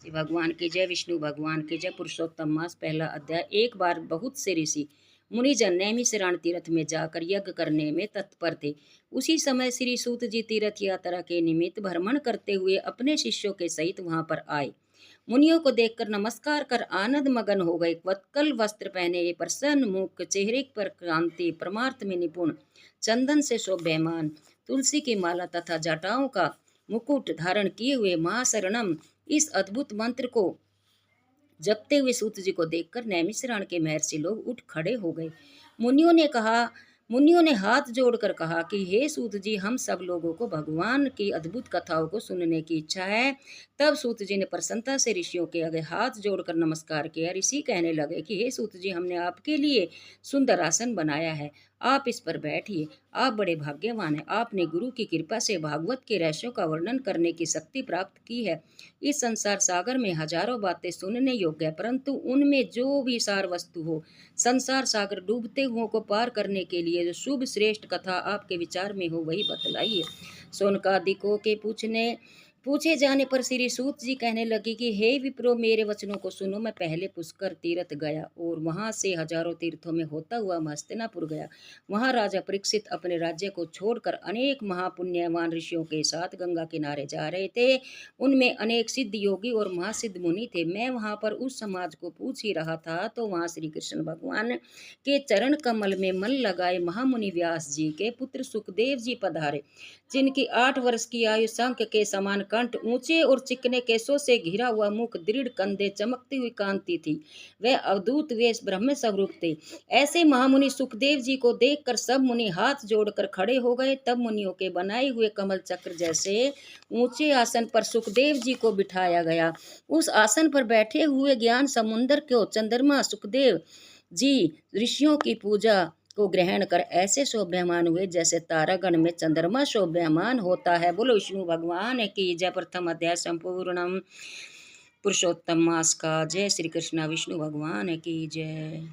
भगवान की जय, विष्णु भगवान की जय। पुरुषोत्तम मास पहला अध्याय। एक बार बहुत से ऋषि मुनिजन नैमिषारण्य तीर्थ में जाकर यज्ञ करने में तत्पर थे। उसी समय श्री सूत जी तीर्थ यात्रा के निमित्त भ्रमण करते हुए अपने शिष्यों के सहित वहां पर आए। मुनियों को देखकर नमस्कार कर आनंद मगन हो गए। वत्कल वस्त्र पहने, प्रसन्न मुख, चेहरे पर कांति, परमार्थ में निपुण, चंदन से शोभ्यमान, तुलसी की माला तथा जटाओं का मुकुट धारण किए हुए महाशरणम इस अद्भुत मंत्र को जपते हुए सूत जी को देखकर नैमिषारण्य के महर्षि लोग उठ खड़े हो गए। मुनियों ने हाथ जोड़कर कहा कि हे सूत जी, हम सब लोगों को भगवान की अद्भुत कथाओं को सुनने की इच्छा है। तब सूत जी ने प्रसन्नता से ऋषियों के आगे हाथ जोड़कर नमस्कार किया। ऋषि कहने लगे कि हे सूत जी, हमने आपके लिए सुंदर आसन बनाया है, आप इस पर बैठिए। आप बड़े भाग्यवान हैं, आपने गुरु की कृपा से भागवत के रहस्यों का वर्णन करने की शक्ति प्राप्त की है। इस संसार सागर में हजारों बातें सुनने योग्य है, परंतु उनमें जो भी सार वस्तु हो, संसार सागर डूबते हुओं को पार करने के लिए जो शुभ श्रेष्ठ कथा आपके विचार में हो वही बतलाइए। शौनकादिकों के पूछे जाने पर श्री सूत जी कहने लगे कि हे विप्रो, मेरे वचनों को सुनो। मैं पहले पुष्कर तीर्थ गया और वहां से हजारों तीर्थों में होता हुआ हस्तिनापुर गया। वहां राजा परीक्षित अपने राज्य को छोड़कर अनेक महापुण्यवान ऋषियों के साथ गंगा किनारे जा रहे थे। उनमें अनेक सिद्ध योगी और महासिद्ध मुनि थे। मैं वहां पर उस समाज को पूछ ही रहा था तो वहां श्री कृष्ण भगवान के चरण कमल में मन लगाए महामुनि व्यास जी के पुत्र सुखदेव जी पधारे, जिनकी 8 वर्ष की आयु शंख के समान कंठ, ऊंचे और चिकने केशों से घिरा हुआ मुख, दृढ़ कंधे, चमकती हुई कांति थी। वह अवधूत वेश ब्रह्म स्वरूप थे। ऐसे महामुनि सुखदेव जी को देखकर सब मुनि हाथ जोड़कर खड़े हो गए। तब मुनियों के बनाए हुए कमल चक्र जैसे ऊंचे आसन पर सुखदेव जी को बिठाया गया। उस आसन पर बैठे हुए ज्ञान समुद्र को चंद्रमा सुखदेव जी ऋषियों की पूजा को ग्रहण कर ऐसे शोभ्यमान हुए जैसे तारागण में चंद्रमा शोभ्यमान होता है। बोलो विष्णु भगवान की जय। प्रथम अध्याय संपूर्णम। पुरुषोत्तम मास का जय। श्री कृष्ण विष्णु भगवान की जय।